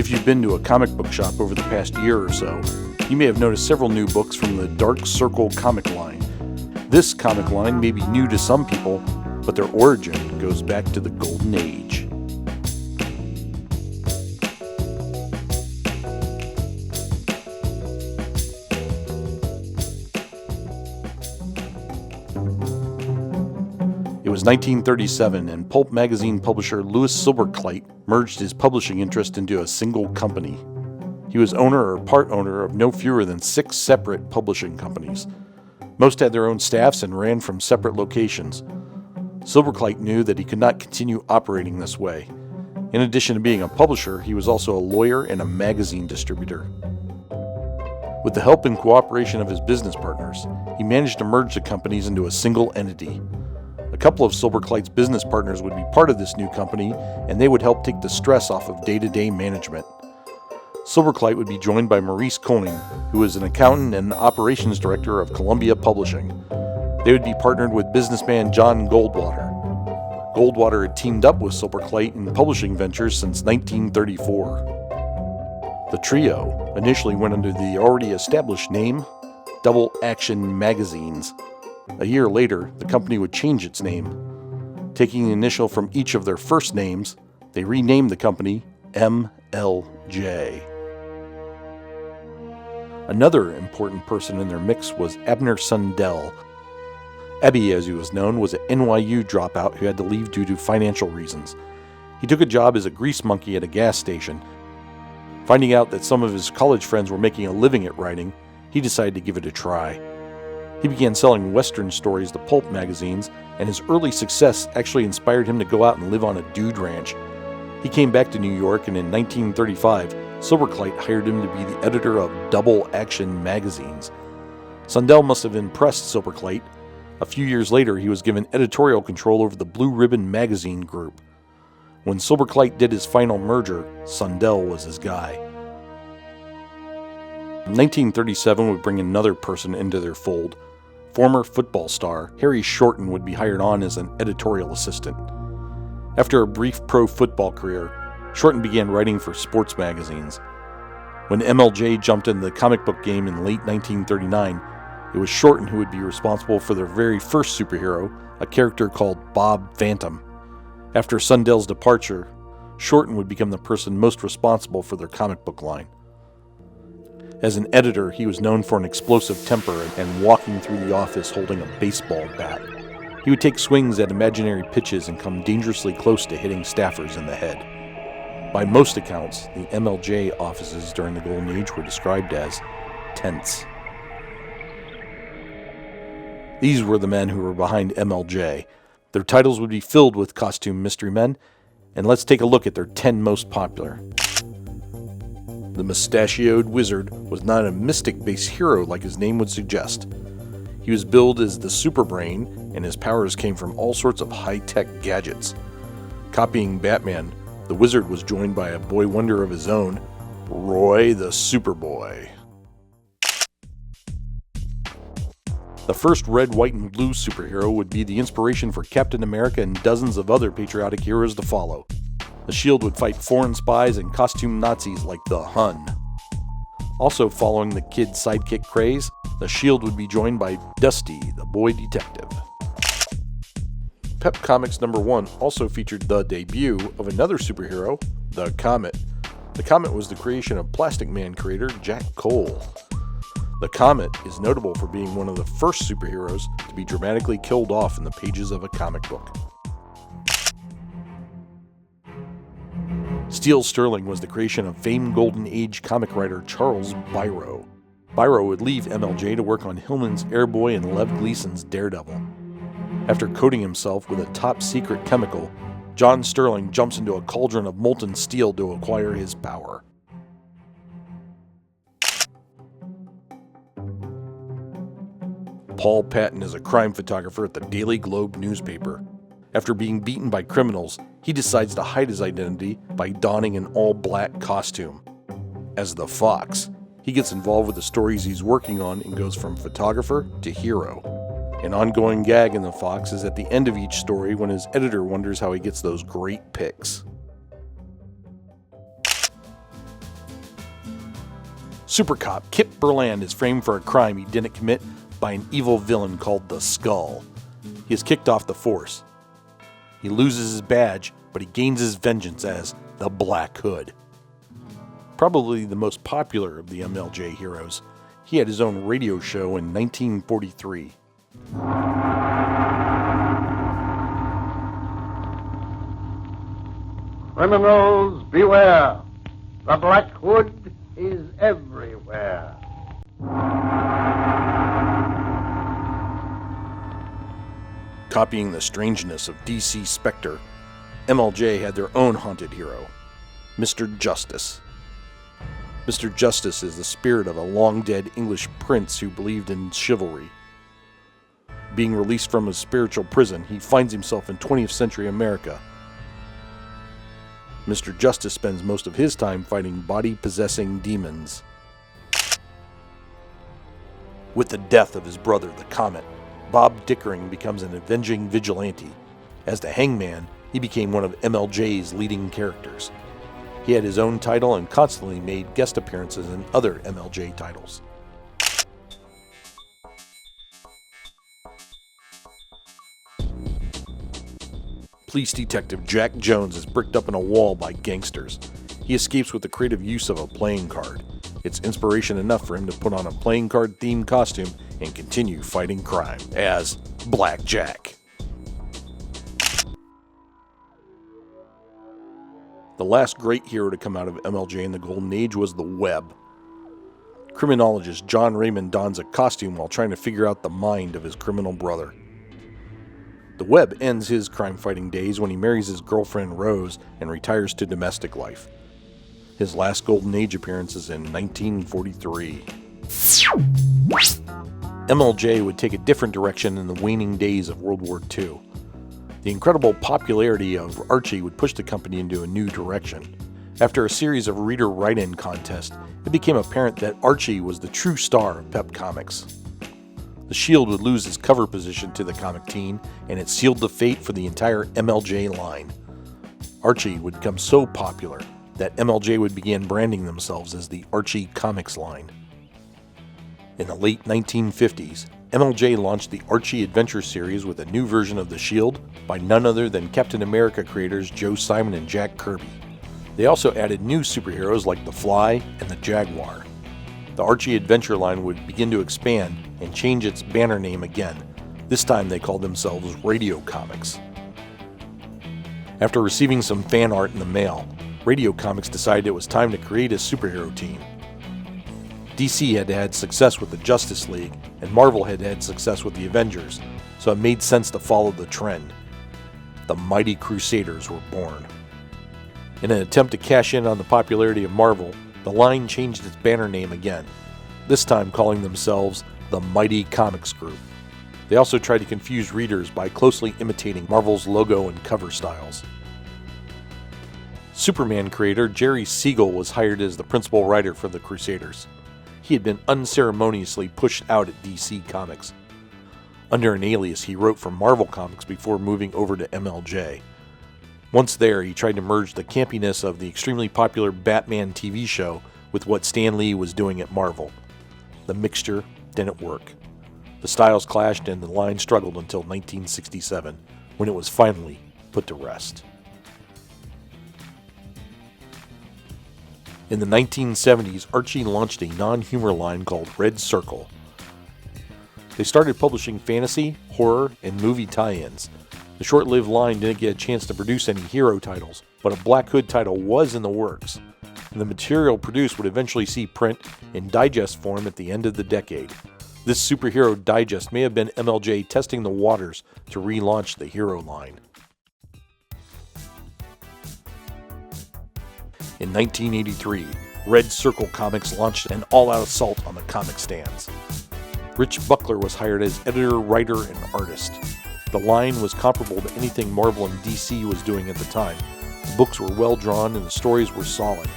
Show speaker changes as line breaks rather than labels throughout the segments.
If you've been to a comic book shop over the past year or so, you may have noticed several new books from the Dark Circle comic line. This comic line may be new to some people, but their origin goes back to the Golden Age. It was 1937, and pulp magazine publisher Louis Silverkleit merged his publishing interest into a single company. He was owner or part owner of no fewer than 6 separate publishing companies. Most had their own staffs and ran from separate locations. Silverkleit knew that he could not continue operating this way. In addition to being a publisher, he was also a lawyer and a magazine distributor. With the help and cooperation of his business partners, he managed to merge the companies into a single entity. A couple of Silverkleit's business partners would be part of this new company, and they would help take the stress off of day-to-day management. Silverkleit would be joined by Maurice Koning, who was an accountant and operations director of Columbia Publishing. They would be partnered with businessman John Goldwater. Goldwater had teamed up with Silverkleit in publishing ventures since 1934. The trio initially went under the already established name, Double Action Magazines. A year later, the company would change its name. Taking the initial from each of their first names, they renamed the company MLJ. Another important person in their mix was Abner Sundell. Ebby, as he was known, was an NYU dropout who had to leave due to financial reasons. He took a job as a grease monkey at a gas station. Finding out that some of his college friends were making a living at writing, he decided to give it a try. He began selling Western stories to pulp magazines, and his early success actually inspired him to go out and live on a dude ranch. He came back to New York, and in 1935, Silverkleit hired him to be the editor of Double Action Magazines. Sundell must have impressed Silverkleit. A few years later, he was given editorial control over the Blue Ribbon magazine group. When Silverkleit did his final merger, Sundell was his guy. 1937 would bring another person into their fold. Former football star Harry Shorten would be hired on as an editorial assistant. After a brief pro football career, Shorten began writing for sports magazines. When MLJ jumped into the comic book game in late 1939, it was Shorten who would be responsible for their very first superhero, a character called Bob Phantom. After Sundell's departure, Shorten would become the person most responsible for their comic book line. As an editor, he was known for an explosive temper and walking through the office holding a baseball bat. He would take swings at imaginary pitches and come dangerously close to hitting staffers in the head. By most accounts, the MLJ offices during the Golden Age were described as tense. These were the men who were behind MLJ. Their titles would be filled with costume mystery men, and let's take a look at their 10 most popular. The mustachioed wizard was not a mystic-based hero like his name would suggest. He was billed as the Superbrain, and his powers came from all sorts of high-tech gadgets. Copying Batman, the wizard was joined by a boy wonder of his own, Roy the Superboy. The first red, white, and blue superhero would be the inspiration for Captain America and dozens of other patriotic heroes to follow. The Shield would fight foreign spies and costume Nazis like the Hun. Also following the kid sidekick craze, the Shield would be joined by Dusty, the boy detective. Pep Comics #1 also featured the debut of another superhero, the Comet. The Comet was the creation of Plastic Man creator Jack Cole. The Comet is notable for being one of the first superheroes to be dramatically killed off in the pages of a comic book. Steel Sterling was the creation of famed Golden Age comic writer Charles Biro. Biro would leave MLJ to work on Hillman's Airboy and Lev Gleason's Daredevil. After coating himself with a top-secret chemical, John Sterling jumps into a cauldron of molten steel to acquire his power. Paul Patton is a crime photographer at the Daily Globe newspaper. After being beaten by criminals, he decides to hide his identity by donning an all-black costume. As the Fox, he gets involved with the stories he's working on and goes from photographer to hero. An ongoing gag in the Fox is at the end of each story when his editor wonders how he gets those great pics. Super cop Kip Berland is framed for a crime he didn't commit by an evil villain called the Skull. He is kicked off the force. He loses his badge, but he gains his vengeance as the Black Hood. Probably the most popular of the MLJ heroes, he had his own radio show in 1943.
Criminals, beware! The Black Hood is everywhere.
Copying the strangeness of DC Spectre, MLJ had their own haunted hero, Mr. Justice. Mr. Justice is the spirit of a long-dead English prince who believed in chivalry. Being released from his spiritual prison, he finds himself in 20th century America. Mr. Justice spends most of his time fighting body-possessing demons. With the death of his brother, the Comet, Bob Dickering becomes an avenging vigilante. As the Hangman, he became one of MLJ's leading characters. He had his own title and constantly made guest appearances in other MLJ titles. Police detective Jack Jones is bricked up in a wall by gangsters. He escapes with the creative use of a playing card. It's inspiration enough for him to put on a playing card themed costume and continue fighting crime as Black Jack. The last great hero to come out of MLJ in the Golden Age was the Web. Criminologist John Raymond dons a costume while trying to figure out the mind of his criminal brother. The Web ends his crime-fighting days when he marries his girlfriend Rose and retires to domestic life. His last Golden Age appearance is in 1943. MLJ would take a different direction in the waning days of World War II. The incredible popularity of Archie would push the company into a new direction. After a series of reader write-in contests, it became apparent that Archie was the true star of Pep Comics. The Shield would lose its cover position to the Comic Teen, and it sealed the fate for the entire MLJ line. Archie would become so popular that MLJ would begin branding themselves as the Archie Comics line. In the late 1950s, MLJ launched the Archie Adventure series with a new version of the Shield by none other than Captain America creators Joe Simon and Jack Kirby. They also added new superheroes like the Fly and the Jaguar. The Archie Adventure line would begin to expand and change its banner name again. This time they called themselves Radio Comics. After receiving some fan art in the mail, Radio Comics decided it was time to create a superhero team. DC had had success with the Justice League, and Marvel had had success with the Avengers, so it made sense to follow the trend. The Mighty Crusaders were born. In an attempt to cash in on the popularity of Marvel, the line changed its banner name again, this time calling themselves the Mighty Comics Group. They also tried to confuse readers by closely imitating Marvel's logo and cover styles. Superman creator Jerry Siegel was hired as the principal writer for the Crusaders. He had been unceremoniously pushed out at DC Comics. Under an alias, he wrote for Marvel Comics before moving over to MLJ. Once there, he tried to merge the campiness of the extremely popular Batman TV show with what Stan Lee was doing at Marvel. The mixture didn't work. The styles clashed and the line struggled until 1967, when it was finally put to rest. In the 1970s, Archie launched a non-humor line called Red Circle. They started publishing fantasy, horror, and movie tie-ins. The short-lived line didn't get a chance to produce any hero titles, but a Black Hood title was in the works. And the material produced would eventually see print in digest form at the end of the decade. This superhero digest may have been MLJ testing the waters to relaunch the hero line. In 1983, Red Circle Comics launched an all-out assault on the comic stands. Rich Buckler was hired as editor, writer, and artist. The line was comparable to anything Marvel and DC was doing at the time. The books were well drawn and the stories were solid.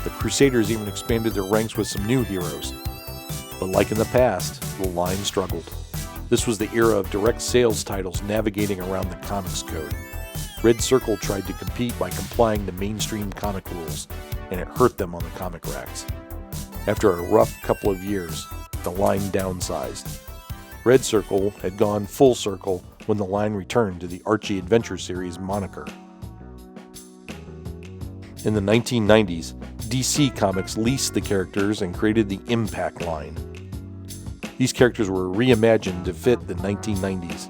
The Crusaders even expanded their ranks with some new heroes. But like in the past, the line struggled. This was the era of direct sales titles navigating around the comics code. Red Circle tried to compete by complying to mainstream comic rules, and it hurt them on the comic racks. After a rough couple of years, the line downsized. Red Circle had gone full circle when the line returned to the Archie Adventure Series moniker. In the 1990s, DC Comics leased the characters and created the Impact line. These characters were reimagined to fit the 1990s.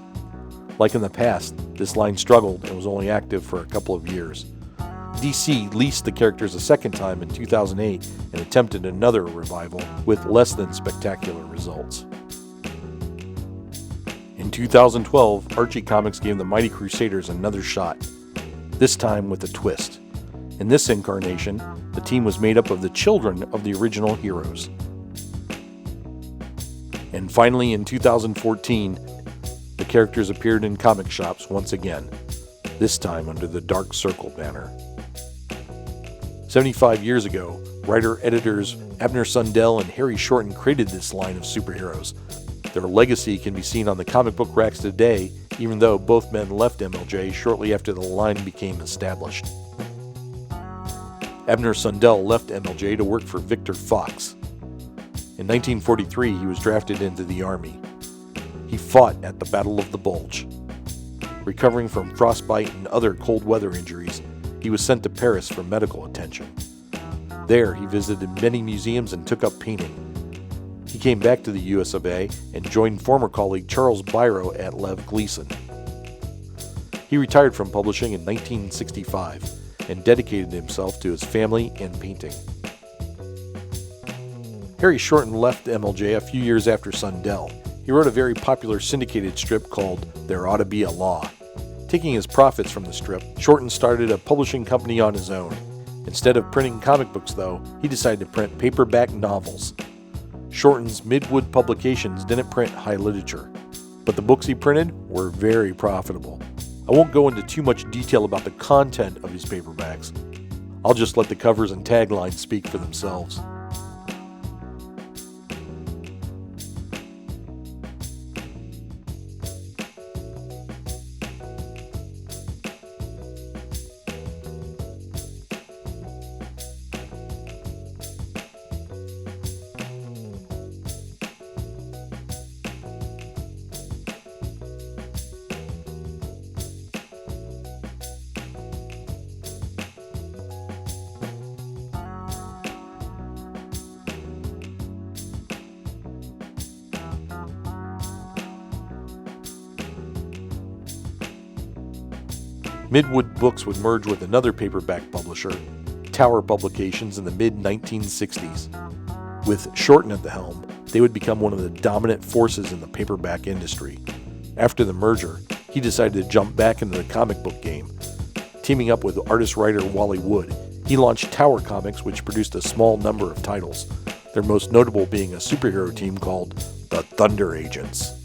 Like in the past, this line struggled and was only active for a couple of years. DC leased the characters a second time in 2008 and attempted another revival with less than spectacular results. In 2012, Archie Comics gave the Mighty Crusaders another shot, this time with a twist. In this incarnation, the team was made up of the children of the original heroes. And finally, in 2014, the characters appeared in comic shops once again, this time under the Dark Circle banner. 75 years ago, writer-editors Abner Sundell and Harry Shorten created this line of superheroes. Their legacy can be seen on the comic book racks today, even though both men left MLJ shortly after the line became established. Abner Sundell left MLJ to work for Victor Fox. In 1943, he was drafted into the Army. He fought at the Battle of the Bulge. Recovering from frostbite and other cold weather injuries, he was sent to Paris for medical attention. There, he visited many museums and took up painting. He came back to the US of A and joined former colleague Charles Biro at Lev Gleason. He retired from publishing in 1965 and dedicated himself to his family and painting. Harry Shorten left MLJ a few years after Sundell. He wrote a very popular syndicated strip called There Ought to Be a Law. Taking his profits from the strip, Shorten started a publishing company on his own. Instead of printing comic books, though, he decided to print paperback novels. Shorten's Midwood Publications didn't print high literature, but the books he printed were very profitable. I won't go into too much detail about the content of his paperbacks. I'll just let the covers and taglines speak for themselves. Midwood Books would merge with another paperback publisher, Tower Publications, in the mid-1960s. With Shorten at the helm, they would become one of the dominant forces in the paperback industry. After the merger, he decided to jump back into the comic book game. Teaming up with artist-writer Wally Wood, he launched Tower Comics, which produced a small number of titles, their most notable being a superhero team called the Thunder Agents.